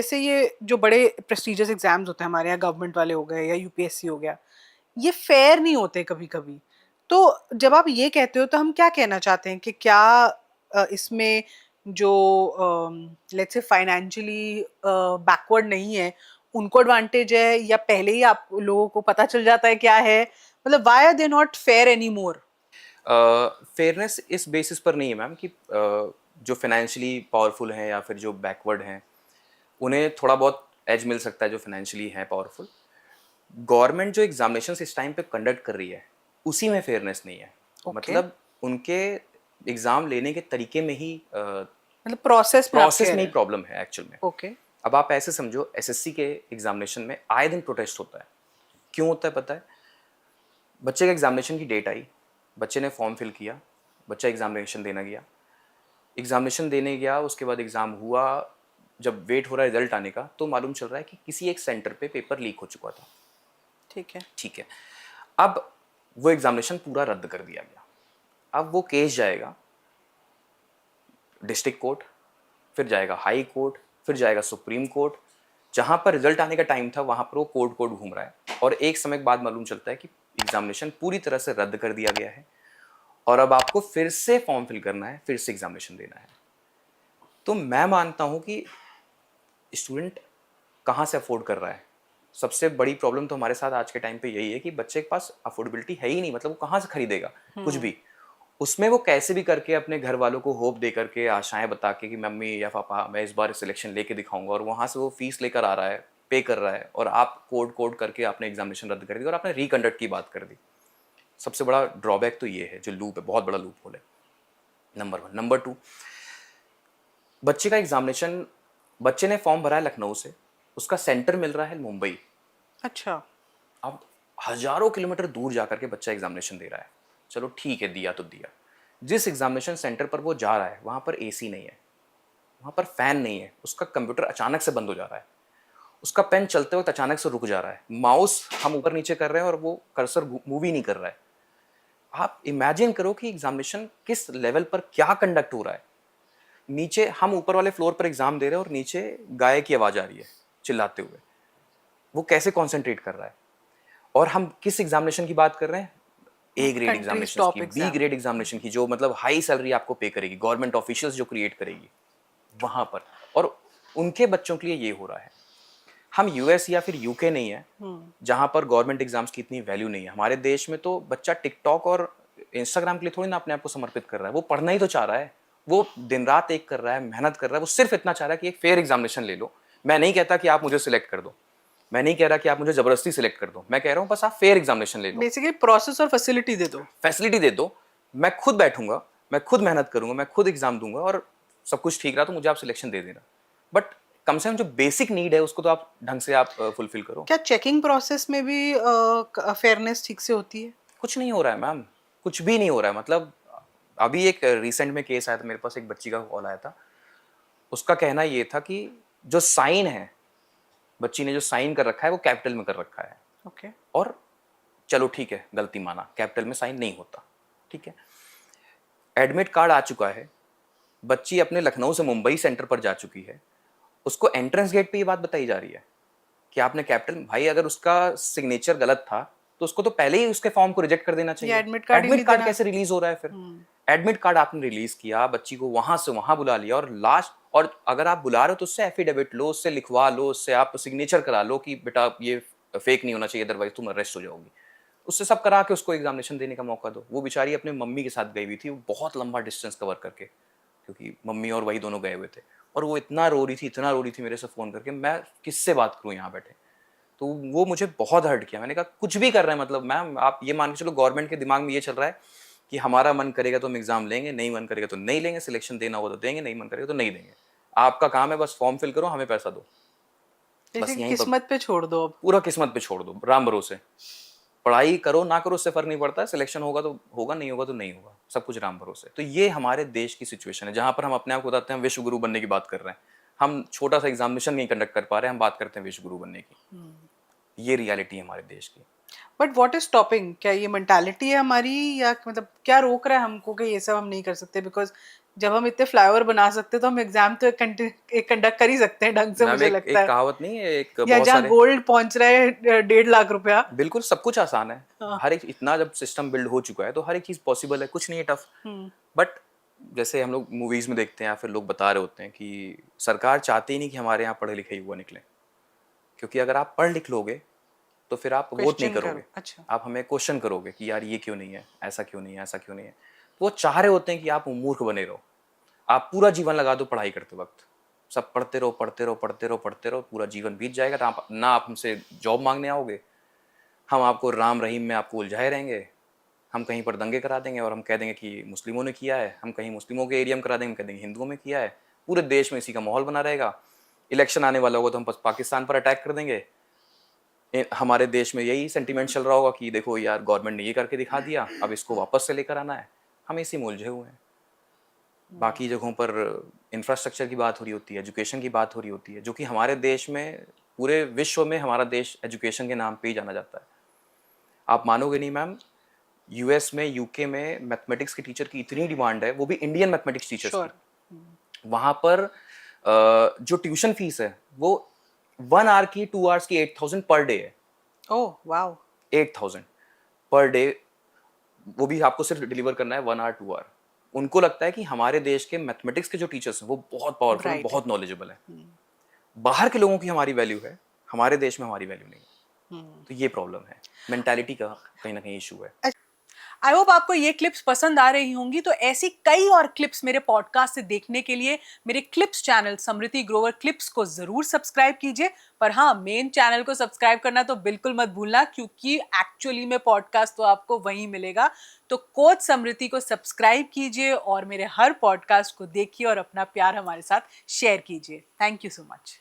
जैसे ये जो बड़े प्रेस्टिजियस एग्जाम्स होते हैं हमारे यहाँ, गवर्नमेंट वाले हो गए या यूपीएससी हो गया, ये फेयर नहीं होते कभी कभी। तो जब आप ये कहते हो तो हम क्या कहना चाहते हैं कि क्या इसमें जो लेट्स से फाइनेंशियली बैकवर्ड नहीं है उनको एडवांटेज है, या पहले ही आप लोगों को पता चल जाता है क्या है, मतलब why are they not fair anymore? Fairness इस बेसिस पर नहीं है मैम कि जो फाइनेंशियली पावरफुल हैं या फिर जो बैकवर्ड हैं उन्हें थोड़ा बहुत एज मिल सकता है जो फाइनेंशियली हैं पावरफुल। गवर्नमेंट जो एग्जामिनेशन इस टाइम पे कंडक्ट कर रही है उसी में फेयरनेस नहीं है। ओके, मतलब उनके एग्ज़ाम लेने के तरीके में ही मतलब प्रोसेस में आप प्रोसेस कह में रहे ही हैं। प्रॉब्लम है एक्चुअल में। ओके। अब आप ऐसे समझो, एसएससी के एग्जामिनेशन में आए दिन प्रोटेस्ट होता है। क्यों होता है पता है? बच्चे का एग्जामिनेशन की डेट आई, बच्चे ने फॉर्म फिल किया, बच्चा एग्जामिनेशन देने गया, उसके बाद एग्ज़ाम हुआ। जब वेट हो रहा है रिजल्ट आने का तो मालूम चल रहा है कि किसी एक सेंटर पे पेपर लीक हो चुका था। ठीक है। ठीक है, अब वो एग्जामिनेशन पूरा रद्द कर दिया गया। अब वो केस जाएगा डिस्ट्रिक्ट कोर्ट, फिर जाएगा हाई कोर्ट, फिर जाएगा सुप्रीम कोर्ट। जहाँ पर रिजल्ट आने का टाइम था वहाँ पर वो कोर्ट कोर्ट घूम रहा है और एक समय के बाद मालूम चलता है कि एग्जामिनेशन पूरी तरह से रद्द कर दिया गया है और अब आपको फिर से फॉर्म फिल करना है, फिर से एग्जामिनेशन देना है। तो मैं मानता हूँ कि स्टूडेंट कहाँ से अफोर्ड कर रहा है। सबसे बड़ी प्रॉब्लम तो हमारे साथ आज के टाइम पे यही है कि बच्चे के पास अफोर्डेबिलिटी है ही नहीं। मतलब वो कहाँ से खरीदेगा कुछ भी। उसमें वो कैसे भी करके अपने घर वालों को होप दे करके, आशाएं बता के कि मम्मी या पापा मैं इस बार सिलेक्शन लेके दिखाऊंगा, और वहाँ से वो फीस लेकर आ रहा है, पे कर रहा है, और आप कोड कोड करके आपने एग्जामिनेशन रद्द कर दी और आपने रिकंडक्ट की बात कर दी। सबसे बड़ा ड्रॉबैक तो ये है, जो लूप है, बहुत बड़ा लूप होल है। Number one. नंबर टू, बच्चे का एग्जामिनेशन, बच्चे ने फॉर्म भरा है लखनऊ से, उसका सेंटर मिल रहा है मुंबई। अच्छा। अब हजारों किलोमीटर दूर जाकर के बच्चा एग्जामिनेशन दे रहा है। चलो ठीक है, दिया तो दिया। जिस एग्जामिनेशन सेंटर पर वो जा रहा है वहाँ पर एसी नहीं है, वहाँ पर फैन नहीं है, उसका कंप्यूटर अचानक से बंद हो जा रहा है, उसका पेन चलते वक्त अचानक से रुक जा रहा है, माउस हम ऊपर नीचे कर रहे हैं और वो कर्सर मूव ही नहीं कर रहा है। आप इमेजिन करो कि एग्जामिनेशन किस लेवल पर क्या कंडक्ट हो रहा है। नीचे हम ऊपर वाले फ्लोर पर एग्जाम दे रहे हैं और नीचे गाय की आवाज आ रही है चिल्लाते हुए। वो कैसे कॉन्सेंट्रेट कर रहा है? और हम किस एग्जामिनेशन की बात कर रहे हैं? A grade countries examination top की, बी एग्जाम। ग्रेड एग्जामिनेशन की, जो मतलब हाई सैलरी आपको पे करेगी, गवर्नमेंट ऑफिशियल्स जो क्रिएट करेगी वहां पर। और उनके बच्चों के लिए ये हो रहा है। हम यूएस या फिर यूके नहीं है जहां पर गवर्नमेंट एग्जाम्स की इतनी वैल्यू नहीं है। हमारे देश में तो बच्चा टिकटॉक और इंस्टाग्राम के लिए थोड़ी ना अपने आप को समर्पित कर रहा है। वो पढ़ना ही तो चाह रहा है। वो दिन रात एक कर रहा है, मेहनत कर रहा है। वो सिर्फ इतना चाह रहा है कि एक फेयर एग्जामिनेशन ले लो। मैं नहीं कहता कि आप मुझे सिलेक्ट कर दो, मैं नहीं कह रहा कि आप मुझे जबरदस्ती सिलेक्ट कर दो, मैं कह रहा हूँ बस आप फेयर एग्जामिनेशन ले लो, बेसिकली प्रोसेस और फैसिलिटी दे दो। फैसिलिटी दे दो। मैं खुद बैठूंगा, मैं खुद मेहनत करूंगा, मैं खुद एग्जाम दूंगा, और सब कुछ ठीक रहा तो मुझे आप सिलेक्शन दे देना। बट कम से कम जो बेसिक नीड है उसको तो आप ढंग से आप फुलफिल करो। क्या चेकिंग प्रोसेस में भी फेयरनेस ठीक से होती है? कुछ नहीं हो रहा है मैम, कुछ भी नहीं हो रहा है। मतलब अभी एक रिसेंट में केस आया था मेरे पास, एक बच्ची का कॉल आया था। उसका कहना ये था कि जो साइन है, बच्ची ने जो साइन कर रखा है वो कैपिटल में कर रखा है। ओके। और चलो ठीक है, गलती माना, कैपिटल में साइन नहीं होता, ठीक है। एडमिट कार्ड आ चुका है, बच्ची अपने लखनऊ से मुंबई सेंटर पर जा चुकी है। उसको एंट्रेंस गेट पे ये बात बताई जा रही है कि आपने कैपिटल, भाई अगर उसका सिग्नेचर गलत था तो उसको तो पहले ही उसके फॉर्म को रिजेक्ट कर देना या चाहिए। एडमिट कार्ड ही एडमिट नहीं कार्ड देना। कैसे रिलीज हो रहा है फिर? एडमिट कार्ड आपने रिलीज किया, बच्ची को वहां से वहां बुला लिया, और लास्ट, और अगर आप बुला रहे हो तो उससे एफिडेविट लो, उससे लिखवा लो, उससे आप सिग्नेचर करा लो कि बेटा ये फेक नहीं होना चाहिए, अदरवाइज तुम अरेस्ट हो जाओगी। उससे सब करा के उसको एग्जामिनेशन देने का मौका दो। वो बेचारी अपने मम्मी के साथ गई हुई थी, वो बहुत लंबा डिस्टेंस कवर करके, क्योंकि मम्मी और वही दोनों गए हुए थे। और वो इतना रो रही थी, इतना रो रही थी मेरे से फ़ोन करके, मैं किससे बात करूँ यहाँ बैठे। तो वो मुझे बहुत हर्ट किया। मैंने कहा कुछ भी कर रहे हैं, मतलब मैम आप ये मान के चलो गवर्नमेंट के दिमाग में ये चल रहा है कि हमारा मन करेगा तो हम एग्ज़ाम लेंगे, नहीं मन करेगा तो नहीं लेंगे, सिलेक्शन देना होगा तो देंगे, नहीं मन करेगा तो नहीं देंगे। आपका काम है बस फॉर्म फिल करो, हमें पैसा दो। जैसे बस कि यहीं पर किस्मत पे छोड़ दो अब। पूरा किस्मत पे छोड़ दो, राम भरोसे। पढ़ाई करो ना करो उससे फर्क नहीं पड़ता है, सिलेक्शन होगा तो होगा, नहीं होगा तो नहीं होगा, सब कुछ राम भरोसे। तो ये हमारे देश की सिचुएशन है जहां पर हम अपने आप को बताते हैं विश्व गुरु बनने की बात कर रहे हैं। हम छोटा सा एग्जामिनेशन नहीं कंडक्ट कर पा रहे हैं, हम बात करते हैं विश्व गुरु बनने की। ये रियलिटी है हमारे देश की। But what is stopping? क्या ये मेंटालिटी है हमारी, या मतलब क्या रोक रहा है हमको कि ये सब हम नहीं कर सकते? बिकॉज जब हम इतने फ्लाईओवर बना सकते हैं तो हम एग्जाम तो एक कंडक्ट कर ही सकते हैं ढंग से, मैम मुझे एक लगता एक है। कहावत नहीं है, एक या बहुत जहाँ सारे, गोल्ड पहुंच रहा है 1.5 लाख रुपया। बिल्कुल सब कुछ आसान है। हाँ। हर एक इतना जब सिस्टम बिल्ड हो चुका है तो हर एक चीज़ पॉसिबल है, कुछ नहीं है टफ। बट जैसे हम लोग मूवीज़ में देखते हैं या फिर लोग बता रहे होते हैं कि सरकार चाहती ही नहीं कि हमारे यहाँ पढ़े लिखे युवा निकले, क्योंकि अगर आप पढ़ लिख लोगे तो फिर आप वोट नहीं क्वेश्चन करोगे, करो, अच्छा। आप हमें क्वेश्चन करोगे कि यार ये क्यों नहीं है, ऐसा क्यों नहीं है, ऐसा क्यों नहीं है। तो वो चाह रहे होते हैं कि आप मूर्ख बने रहो, आप पूरा जीवन लगा दो पढ़ाई करते वक्त, सब पढ़ते रहो पढ़ते रहो पढ़ते रहो पढ़ते रहो, पूरा जीवन बीत जाएगा, ना आप हमसे जॉब मांगने आओगे, हम आपको राम रहीम में आपको उलझाए रहेंगे, हम कहीं पर दंगे करा देंगे और हम कह देंगे कि मुस्लिमों ने किया है, हम कहीं मुस्लिमों के एरिया में करा देंगे, हम कह देंगे हिंदुओं में किया है, पूरे देश में इसी का माहौल बना रहेगा। इलेक्शन आने वाला होगा तो हम बस पाकिस्तान पर अटैक कर देंगे। हमारे देश में यही सेंटीमेंट चल रहा होगा कि देखो यार गवर्नमेंट ने ये करके दिखा दिया, अब इसको वापस से लेकर आना है, हम इसी में उलझे हुए हैं। बाकी जगहों पर इंफ्रास्ट्रक्चर की बात हो रही होती है, एजुकेशन की बात हो रही होती है, जो कि हमारे देश में, पूरे विश्व में हमारा देश एजुकेशन के नाम पे ही जाना जाता है। आप मानोगे नहीं मैम, यूएस में, यूके में मैथमेटिक्स के टीचर की इतनी डिमांड है, वो भी इंडियन मैथमेटिक्स टीचर्स श्योर। की। वहाँ पर जो ट्यूशन फीस है वो 1 आवर की, 2 आवर्स की 8,000 पर डे है। Oh wow. 8,000 पर डे, वो भी आपको सिर्फ डिलीवर करना है 1 आवर 2 आवर। उनको लगता है कि हमारे देश के मैथमेटिक्स के जो टीचर्स हैं वो बहुत पावरफुल, ब्राइट है। बहुत नॉलेजेबल है, बाहर के लोगों की हमारी वैल्यू है, हमारे देश में हमारी वैल्यू नहीं है। तो ये प्रॉब्लम है, मेंटालिटी का कहीं ना कहीं इशू है। आई होप आपको ये क्लिप्स पसंद आ रही होंगी। तो ऐसी कई और क्लिप्स मेरे पॉडकास्ट से देखने के लिए मेरे क्लिप्स चैनल समृति ग्रोवर क्लिप्स को जरूर सब्सक्राइब कीजिए। पर हाँ, मेन चैनल को सब्सक्राइब करना तो बिल्कुल मत भूलना, क्योंकि एक्चुअली में पॉडकास्ट तो आपको वहीं मिलेगा। तो कोच समृति को सब्सक्राइब कीजिए और मेरे हर पॉडकास्ट को देखिए और अपना प्यार हमारे साथ शेयर कीजिए। Thank you so much.